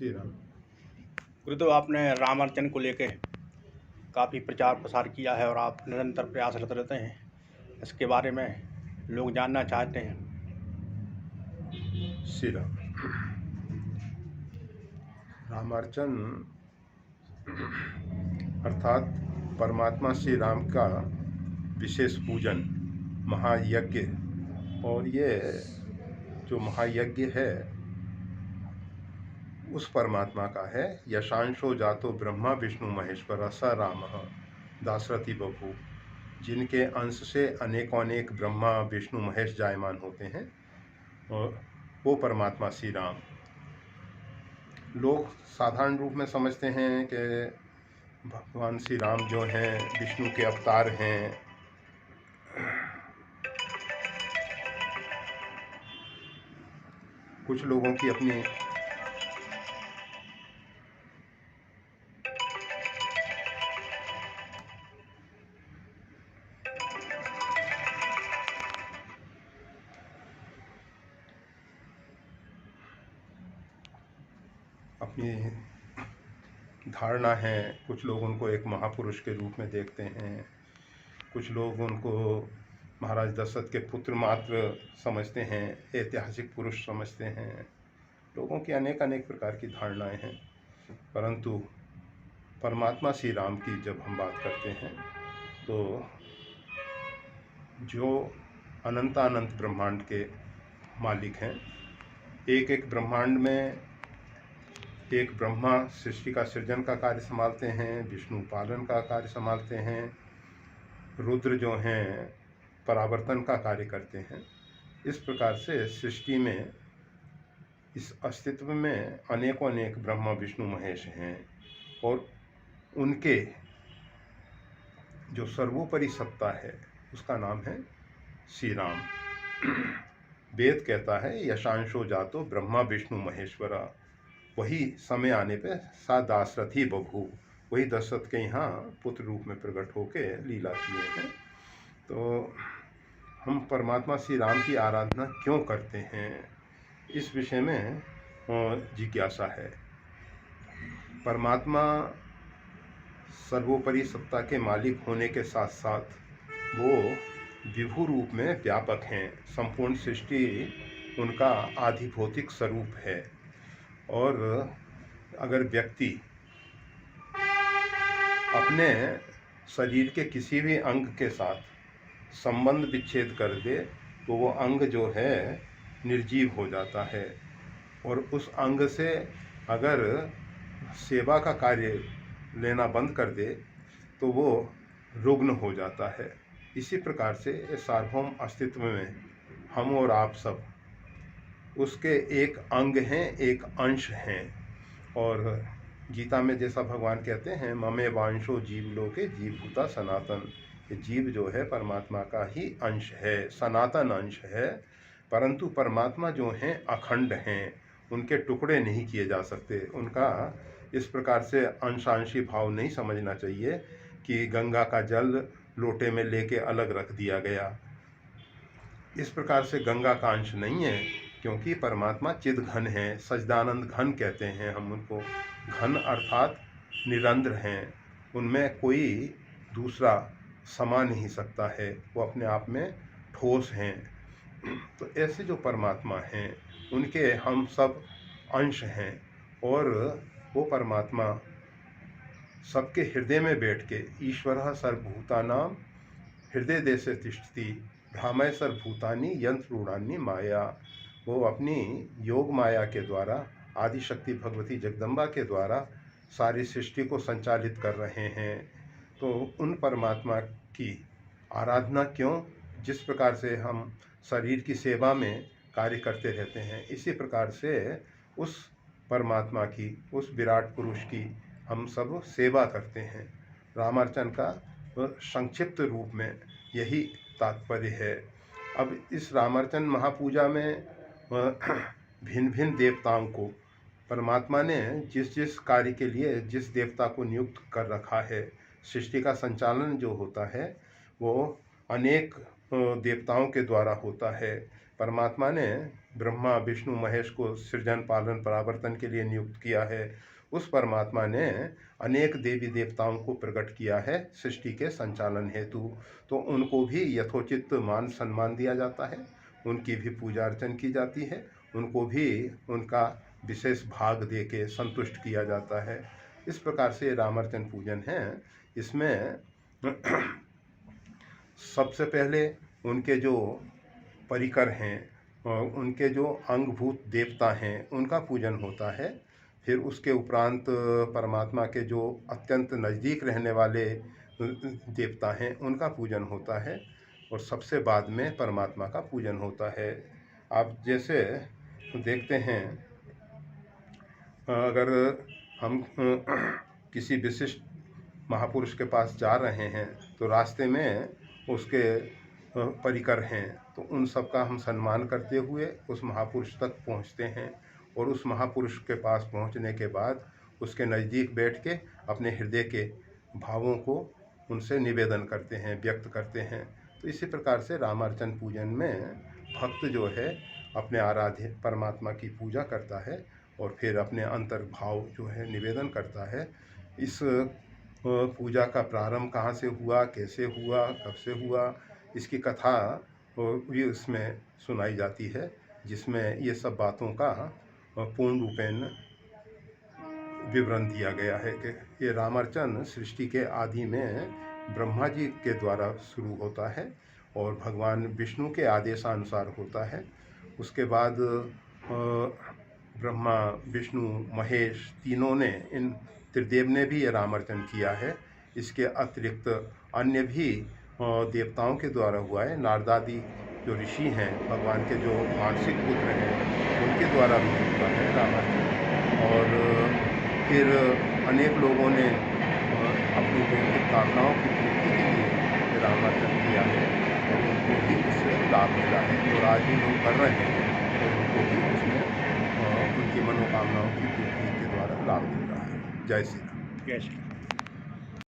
श्री राम। गुरुदेव, आपने रामार्चन को लेके काफ़ी प्रचार प्रसार किया है और आप निरंतर प्रयासरत रहते हैं। इसके बारे में लोग जानना चाहते हैं। श्री राम। रामार्चन अर्थात परमात्मा श्री राम का विशेष पूजन, महायज्ञ। और ये जो महायज्ञ है उस परमात्मा का है। यशांशो जातो ब्रह्मा विष्णु महेश्वर स राम दाशरथी बभू, जिनके अंश से अनेक ब्रह्मा विष्णु महेश जायमान होते हैं, और वो परमात्मा श्री राम। लोग साधारण रूप में समझते हैं कि भगवान श्री राम जो हैं विष्णु के अवतार हैं। कुछ लोगों की अपनी धारणा है। कुछ लोग उनको एक महापुरुष के रूप में देखते हैं, कुछ लोग उनको महाराज दशरथ के पुत्र मात्र समझते हैं, ऐतिहासिक पुरुष समझते हैं। लोगों की अनेक प्रकार की धारणाएं हैं। परंतु परमात्मा श्री राम की जब हम बात करते हैं तो जो अनंत ब्रह्मांड के मालिक हैं, एक ब्रह्मांड में एक ब्रह्मा सृष्टि का सृजन का कार्य संभालते हैं, विष्णु पालन का कार्य संभालते हैं, रुद्र जो हैं परावर्तन का कार्य करते हैं। इस प्रकार से सृष्टि में, इस अस्तित्व में अनेक ब्रह्मा विष्णु महेश हैं, और उनके जो सर्वोपरि सत्ता है उसका नाम है श्री राम। वेद कहता है यशांशो जातो ब्रह्मा विष्णु महेश्वरा, वही समय आने पे सा दाशरथी बभू, वही दशरथ के यहाँ पुत्र रूप में प्रकट होके लीला किए हैं। तो हम परमात्मा श्री राम की आराधना क्यों करते हैं, इस विषय में जिज्ञासा है। परमात्मा सर्वोपरि सत्ता के मालिक होने के साथ साथ वो विभु रूप में व्यापक हैं। संपूर्ण सृष्टि उनका आधिभौतिक स्वरूप है। और अगर व्यक्ति अपने शरीर के किसी भी अंग के साथ संबंध विच्छेद कर दे तो वो अंग जो है निर्जीव हो जाता है, और उस अंग से अगर सेवा का कार्य लेना बंद कर दे तो वो रुग्ण हो जाता है। इसी प्रकार से सार्वभौम अस्तित्व में हम और आप सब उसके एक अंग हैं, एक अंश हैं। और गीता में जैसा भगवान कहते हैं, ममे वांशो जीव लोके जीवभूता सनातन, ये जीव जो है परमात्मा का ही अंश है, सनातन अंश है। परंतु परमात्मा जो हैं अखंड हैं, उनके टुकड़े नहीं किए जा सकते। उनका इस प्रकार से अंशांशी भाव नहीं समझना चाहिए कि गंगा का जल लोटे में लेके अलग रख दिया गया। इस प्रकार से गंगा का अंश नहीं है, क्योंकि परमात्मा चिद घन है, सच्चिदानंद घन कहते हैं हम उनको। घन अर्थात निरंतर हैं, उनमें कोई दूसरा समा नहीं सकता है, वो अपने आप में ठोस हैं। तो ऐसे जो परमात्मा हैं उनके हम सब अंश हैं, और वो परमात्मा सबके हृदय में बैठ के ईश्वरः सर्वभूतानां हृदय देशे तिष्ठति भ्रामय सर्वभूतानि यंत्ररूढ़ानि माया, वो अपनी योग माया के द्वारा आदिशक्ति भगवती जगदम्बा के द्वारा सारी सृष्टि को संचालित कर रहे हैं। तो उन परमात्मा की आराधना क्यों? जिस प्रकार से हम शरीर की सेवा में कार्य करते रहते हैं, इसी प्रकार से उस परमात्मा की, उस विराट पुरुष की हम सब सेवा करते हैं। रामार्चन का संक्षिप्त रूप में यही तात्पर्य है। अब इस रामार्चन महापूजा में भिन्न देवताओं को परमात्मा ने जिस कार्य के लिए जिस देवता को नियुक्त कर रखा है, सृष्टि का संचालन जो होता है वो अनेक देवताओं के द्वारा होता है। परमात्मा ने ब्रह्मा विष्णु महेश को सृजन पालन परावर्तन के लिए नियुक्त किया है। उस परमात्मा ने अनेक देवी देवताओं को प्रकट किया है सृष्टि के संचालन हेतु, तो उनको भी यथोचित मान सम्मान दिया जाता है, उनकी भी पूजा अर्चन की जाती है, उनको भी उनका विशेष भाग दे के संतुष्ट किया जाता है। इस प्रकार से रामार्चन पूजन है। इसमें सबसे पहले उनके जो परिकर हैं और उनके जो अंगभूत देवता हैं उनका पूजन होता है। फिर उसके उपरांत परमात्मा के जो अत्यंत नज़दीक रहने वाले देवता हैं उनका पूजन होता है, और सबसे बाद में परमात्मा का पूजन होता है। आप जैसे देखते हैं, अगर हम किसी विशिष्ट महापुरुष के पास जा रहे हैं तो रास्ते में उसके परिकर हैं, तो उन सब का हम सम्मान करते हुए उस महापुरुष तक पहुंचते हैं, और उस महापुरुष के पास पहुंचने के बाद उसके नज़दीक बैठ के अपने हृदय के भावों को उनसे निवेदन करते हैं, व्यक्त करते हैं। तो इसी प्रकार से रामार्चन पूजन में भक्त जो है अपने आराध्य परमात्मा की पूजा करता है और फिर अपने अंतर्भाव जो है निवेदन करता है। इस पूजा का प्रारंभ कहाँ से हुआ, कैसे हुआ, कब से हुआ, इसकी कथा भी उसमें सुनाई जाती है, जिसमें ये सब बातों का पूर्ण रूपेण विवरण दिया गया है कि ये रामार्चन सृष्टि के आदि में ब्रह्मा जी के द्वारा शुरू होता है और भगवान विष्णु के आदेशानुसार होता है। उसके बाद ब्रह्मा विष्णु महेश तीनों ने, इन त्रिदेव ने भी ये रामार्चन किया है। इसके अतिरिक्त अन्य भी देवताओं के द्वारा हुआ है। नारदादि जो ऋषि हैं, भगवान के जो मानसिक पुत्र हैं, उनके द्वारा भी हुआ है रामार्चन। और फिर अनेक लोगों ने अपनी भौतिक कामनाओं की पूर्ति के लिए रामार्चन किया है और उनको भी उससे लाभ मिला है, और आज भी लोग कर रहे हैं और उनको भी उसमें उनकी मनोकामनाओं की पूर्ति के द्वारा लाभ मिल रहा है। जय श्री राम। जय श्री राम।